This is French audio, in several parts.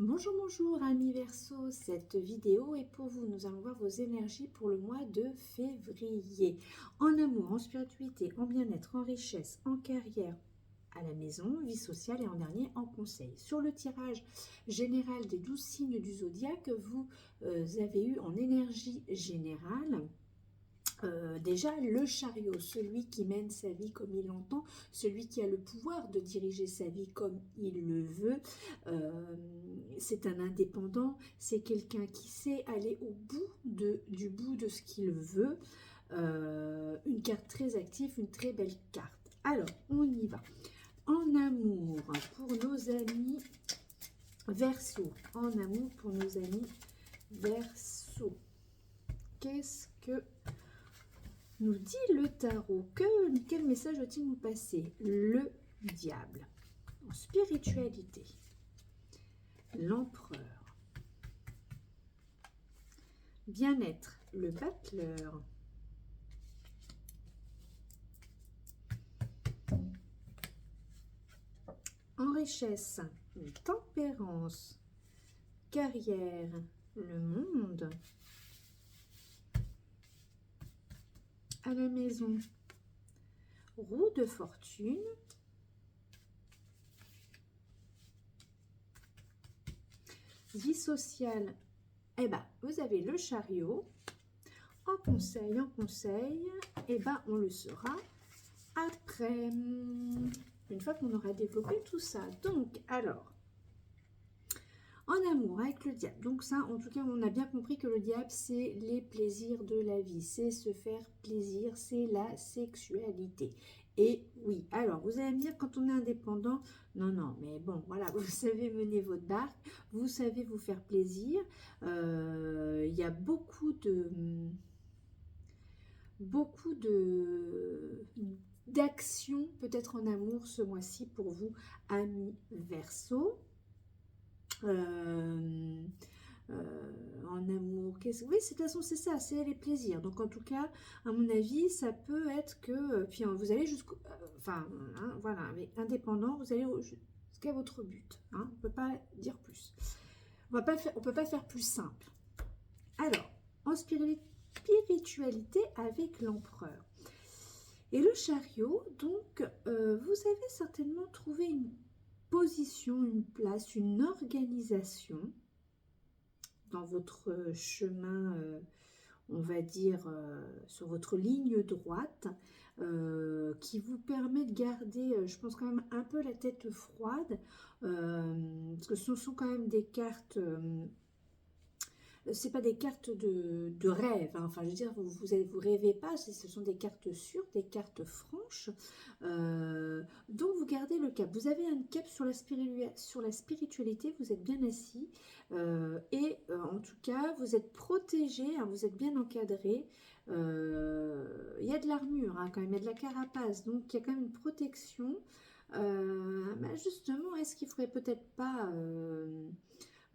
Bonjour, bonjour amis Verseau, cette vidéo est pour vous. Nous allons voir vos énergies pour le mois de février. En amour, en spiritualité, en bien-être, en richesse, en carrière, à la maison, vie sociale et en dernier en conseil. Sur le tirage général des 12 signes du zodiaque, vous avez eu en énergie générale déjà le chariot, celui qui mène sa vie comme il l'entend, celui qui a le pouvoir de diriger sa vie comme il le veut. C'est un indépendant, c'est quelqu'un qui sait aller au bout de ce qu'il veut. Une carte très active, une très belle carte. Alors, on y va. En amour, pour nos amis Verseau. En amour, pour nos amis Verseau. Qu'est-ce que nous dit le tarot? Quel message doit-il nous passer? Le diable. En spiritualité. L'empereur. Bien-être. Le battleur. En richesse. Une tempérance. Carrière. Le monde. À la maison. Roue de fortune. Vie sociale. Eh ben, vous avez le chariot. En conseil, eh ben, on le saura après. Une fois qu'on aura développé tout ça. Donc, alors, en amour avec le diable. Donc ça, en tout cas, on a bien compris que le diable, c'est les plaisirs de la vie. C'est se faire plaisir, c'est la sexualité. Et oui, alors, vous allez me dire, quand on est indépendant, non, mais bon, voilà, vous savez mener votre barque, vous savez vous faire plaisir. Il y a beaucoup d'actions peut-être en amour ce mois-ci pour vous, amis Verseau. En amour, oui, de toute façon c'est ça, c'est les plaisirs. Donc en tout cas, à mon avis, ça peut être que, puis vous allez jusqu'au, enfin, hein, voilà, mais indépendant, vous allez jusqu'à votre but. Hein, on ne peut pas dire plus. On peut pas faire plus simple. Alors, en spiritualité avec l'empereur. Et le chariot, donc, vous avez certainement trouvé une position, une place, une organisation dans votre chemin, on va dire, sur votre ligne droite, qui vous permet de garder, je pense quand même un peu la tête froide, parce que ce sont quand même des cartes... c'est pas des cartes de rêve, hein. Enfin je veux dire, vous rêvez pas, ce sont des cartes sûres, des cartes franches, donc vous gardez le cap, vous avez un cap sur la spiritualité, vous êtes bien assis, en tout cas vous êtes protégé, hein, vous êtes bien encadré, il y a de l'armure, hein, quand même, il y a de la carapace, donc il y a quand même une protection. Bah justement, est-ce qu'il ne faudrait peut-être pas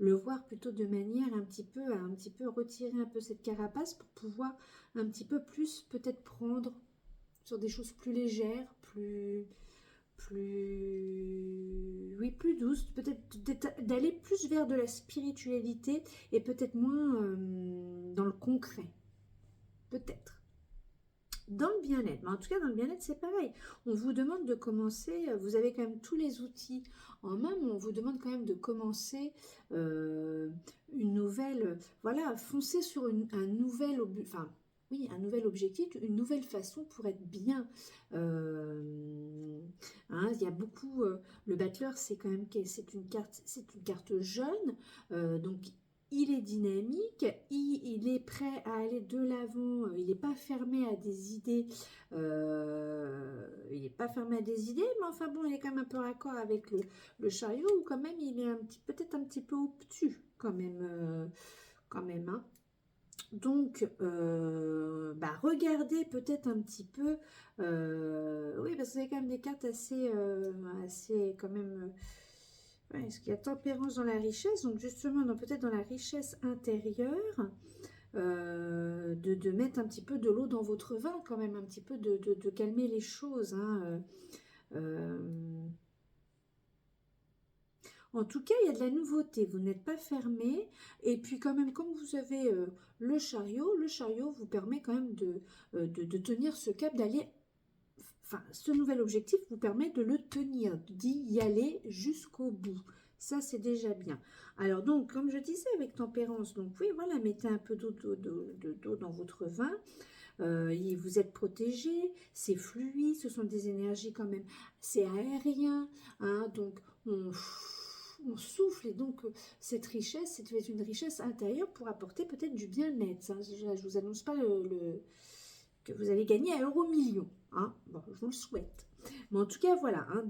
le voir plutôt de manière un petit peu retirer un peu cette carapace pour pouvoir un petit peu plus peut-être prendre sur des choses plus légères, oui, plus douces, peut-être d'aller plus vers de la spiritualité et peut-être moins dans le concret, peut-être. Dans le bien-être, mais en tout cas dans le bien-être c'est pareil, on vous demande de commencer, vous avez quand même tous les outils en main, mais on vous demande quand même de commencer une nouvelle, voilà, foncer sur un nouvel un nouvel objectif, une nouvelle façon pour être bien. Hein, il y a beaucoup, le battleur c'est quand même, c'est une carte jeune, donc il est dynamique, il est prêt à aller de l'avant, il n'est pas fermé à des idées, mais enfin bon, il est quand même un peu raccord avec le chariot, ou quand même il est peut-être un petit peu obtus, quand même, hein. Donc, regardez peut-être un petit peu, oui, parce que c'est quand même des cartes assez quand même... Est-ce qu'il y a tempérance dans la richesse? Donc justement, peut-être dans la richesse intérieure, de mettre un petit peu de l'eau dans votre vin quand même, un petit peu de calmer les choses. Hein, En tout cas, il y a de la nouveauté, vous n'êtes pas fermé. Et puis quand même, comme vous avez le chariot vous permet quand même de tenir ce cap, d'aller, enfin, ce nouvel objectif vous permet de le tenir, d'y aller jusqu'au bout. Ça, c'est déjà bien. Alors donc, comme je disais, avec tempérance, donc oui, voilà, mettez un peu d'eau dans votre vin. Vous êtes protégé, c'est fluide, ce sont des énergies quand même, c'est aérien, hein, donc on souffle, et donc cette richesse, c'est une richesse intérieure pour apporter peut-être du bien-être. Hein. Je ne vous annonce pas que vous allez gagner à euro-million, hein. Bon, je vous le souhaite. Mais en tout cas, voilà, hein,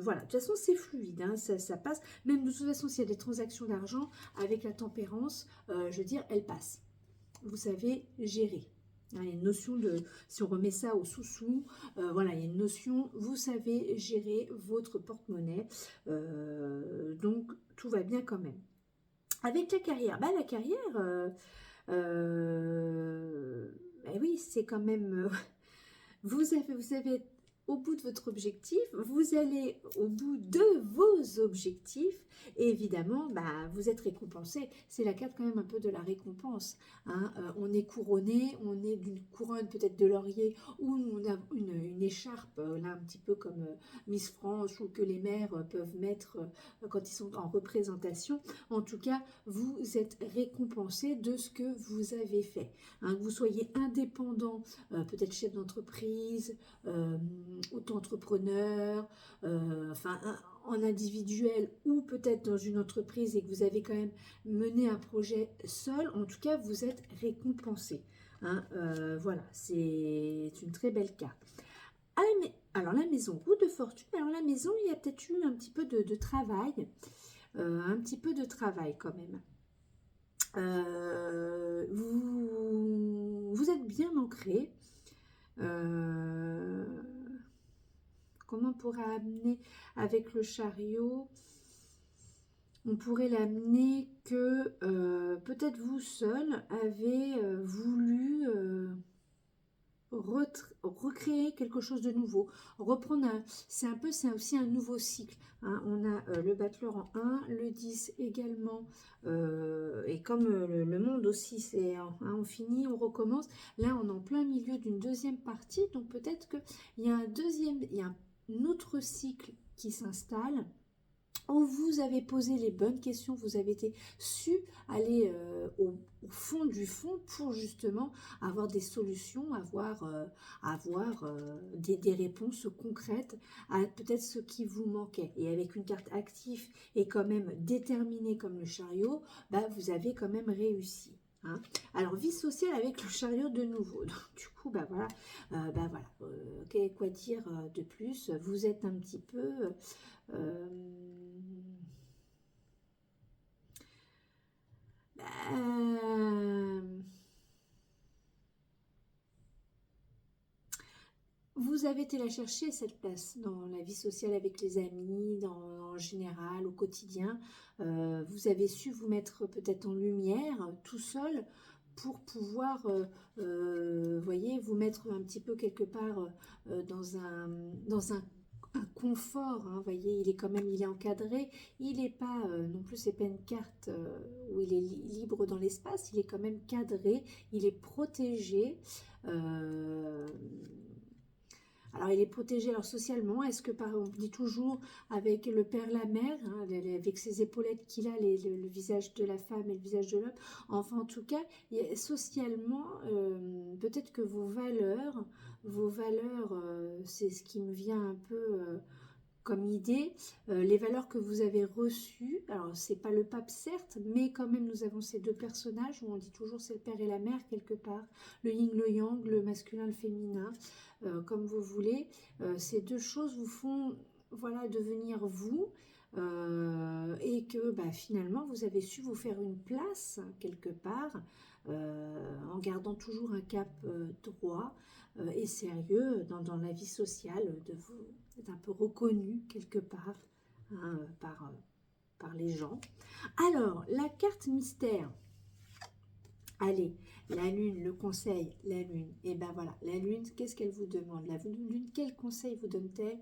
voilà. De toute façon, c'est fluide, hein, ça passe. Même de toute façon, s'il y a des transactions d'argent, avec la tempérance, je veux dire, elles passent. Vous savez gérer. Il y a une notion de, si on remet ça au sous-sous, voilà, il y a une notion, vous savez gérer votre porte-monnaie, donc tout va bien quand même. Avec la carrière, la carrière, oui, c'est quand même, vous avez au bout de votre objectif, vous allez au bout de vos objectifs, et évidemment, vous êtes récompensé. C'est la carte quand même un peu de la récompense. Hein. On est couronné, on est d'une couronne peut-être de laurier, ou on a une écharpe, là un petit peu comme Miss France, ou que les mères peuvent mettre quand ils sont en représentation. En tout cas, vous êtes récompensé de ce que vous avez fait. Hein, que vous soyez indépendant, peut-être chef d'entreprise, auto-entrepreneur, enfin en individuel, ou peut-être dans une entreprise, et que vous avez quand même mené un projet seul, en tout cas vous êtes récompensé. Hein, voilà, c'est une très belle carte. Alors la maison, roue de fortune. Alors la maison, il y a peut-être eu un petit peu de travail, un petit peu de travail quand même. Vous êtes bien ancré. Comment on pourrait amener avec le chariot? On pourrait l'amener que peut-être vous seul avez voulu recréer quelque chose de nouveau, reprendre c'est aussi un nouveau cycle. Hein. On a le battleur en 1, le 10 également, et comme le monde aussi, c'est on finit, on recommence. Là, on est en plein milieu d'une deuxième partie, donc peut-être qu'il y a il y a un autre cycle qui s'installe, où vous avez posé les bonnes questions, vous avez su aller au fond du fond pour justement avoir des solutions, avoir des réponses concrètes à peut-être ce qui vous manquait. Et avec une carte active et quand même déterminée comme le chariot, vous avez quand même réussi. Hein. Alors, vie sociale avec le chariot de nouveau. Donc, du coup, voilà. Quoi dire de plus? Vous êtes un petit peu... vous avez été la chercher, cette place, dans la vie sociale avec les amis, en général, au quotidien. Vous avez su vous mettre peut-être en lumière, tout seul, pour pouvoir, voyez, vous mettre un petit peu quelque part dans un confort, hein, voyez, il est encadré, il n'est pas, non plus, c'est pas une carte où il est libre dans l'espace, il est quand même cadré, il est protégé. Alors, il est protégé alors socialement. Est-ce que, on dit toujours avec le père, la mère, hein, avec ses épaulettes qu'il a, le visage de la femme et le visage de l'homme. Enfin, en tout cas, socialement, peut-être que vos valeurs, c'est ce qui me vient un peu comme idée, les valeurs que vous avez reçues. Alors, c'est pas le pape, certes, mais quand même, nous avons ces deux personnages où on dit toujours c'est le père et la mère, quelque part. Le yin, le yang, le masculin, le féminin. Comme vous voulez, ces deux choses vous font, voilà, devenir vous, et que finalement vous avez su vous faire une place quelque part, en gardant toujours un cap droit et sérieux dans la vie sociale, d'être un peu reconnu quelque part, hein, par les gens. Alors, la carte mystère. Allez, la lune, le conseil, la lune. Et voilà, la lune, qu'est-ce qu'elle vous demande? La lune, quel conseil vous donne-t-elle?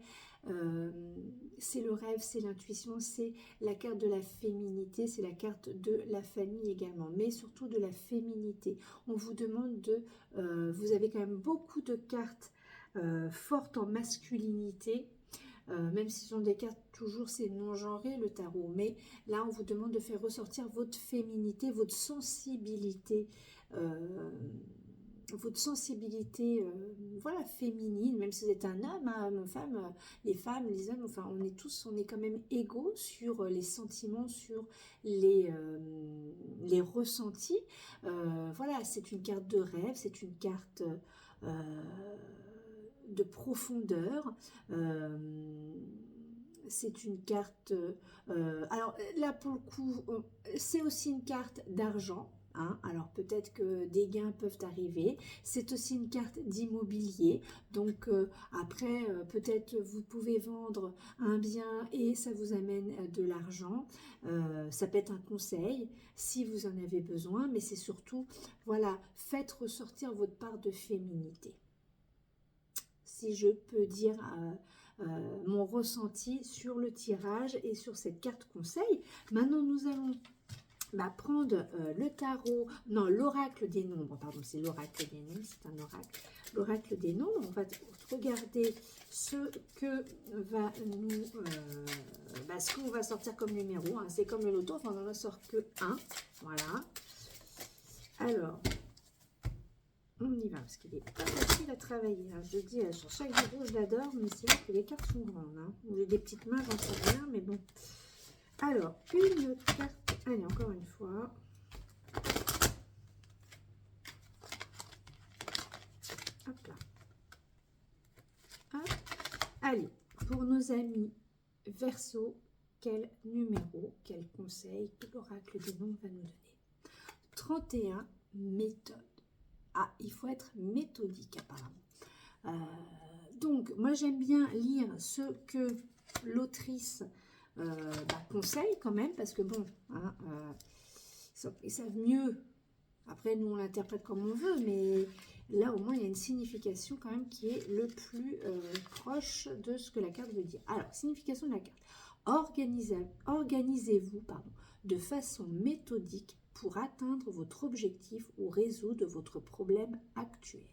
c'est le rêve, c'est l'intuition, c'est la carte de la féminité, c'est la carte de la famille également, mais surtout de la féminité. On vous demande de... vous avez quand même beaucoup de cartes fortes en masculinité, même si ce sont des cartes, toujours c'est non-genré le tarot, mais là on vous demande de faire ressortir votre féminité, votre sensibilité voilà, féminine, même si vous êtes un homme, hein, homme, femme, les femmes, les hommes, enfin on est quand même égaux sur les sentiments, sur les ressentis. Voilà, c'est une carte de rêve, c'est une carte de profondeur. C'est une carte... alors là, pour le coup, c'est aussi une carte d'argent. Hein, alors peut-être que des gains peuvent arriver. C'est aussi une carte d'immobilier. Donc après, peut-être vous pouvez vendre un bien et ça vous amène de l'argent. Ça peut être un conseil si vous en avez besoin. Mais c'est surtout, voilà, faites ressortir votre part de féminité. Si je peux dire mon ressenti sur le tirage et sur cette carte conseil. Maintenant, nous allons prendre le tarot, non, l'oracle des nombres, pardon, c'est l'oracle des nombres, c'est un oracle. L'oracle des nombres, on va regarder ce que va nous, ce qu'on va sortir comme numéro, hein. C'est comme le loto, enfin, on n'en sort que 1, voilà. Alors, on y va, parce qu'il n'est pas facile à travailler. Hein. Je dis sur chaque vidéo, je l'adore, mais c'est vrai que les cartes sont grandes. Hein. J'ai des petites mains, j'en sais rien, mais bon. Alors, une carte. Allez, encore une fois. Hop là. Hop. Allez, pour nos amis Verseau, quel numéro, quel conseil que l'oracle des nombres va nous donner? 31 méthodes. Ah, il faut être méthodique apparemment. Donc, moi j'aime bien lire ce que l'autrice conseille quand même, parce que bon, hein, ils savent mieux. Après, nous on l'interprète comme on veut, mais là au moins il y a une signification quand même qui est le plus proche de ce que la carte veut dire. Alors, signification de la carte. Organisez-vous de façon méthodique pour atteindre votre objectif ou résoudre votre problème actuel.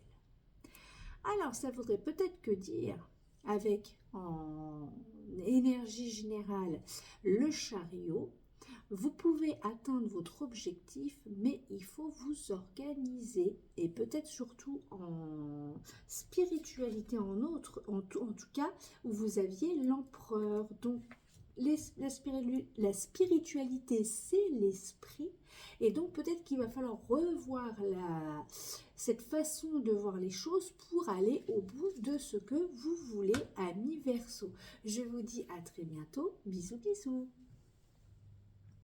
Alors, ça voudrait peut-être que dire, avec en énergie générale le chariot, vous pouvez atteindre votre objectif, mais il faut vous organiser, et peut-être surtout en spiritualité, en tout cas, où vous aviez l'empereur. Donc, la spiritualité, c'est l'esprit, et donc peut-être qu'il va falloir revoir cette façon de voir les choses pour aller au bout de ce que vous voulez, amis Verseau. Je vous dis à très bientôt, bisous bisous.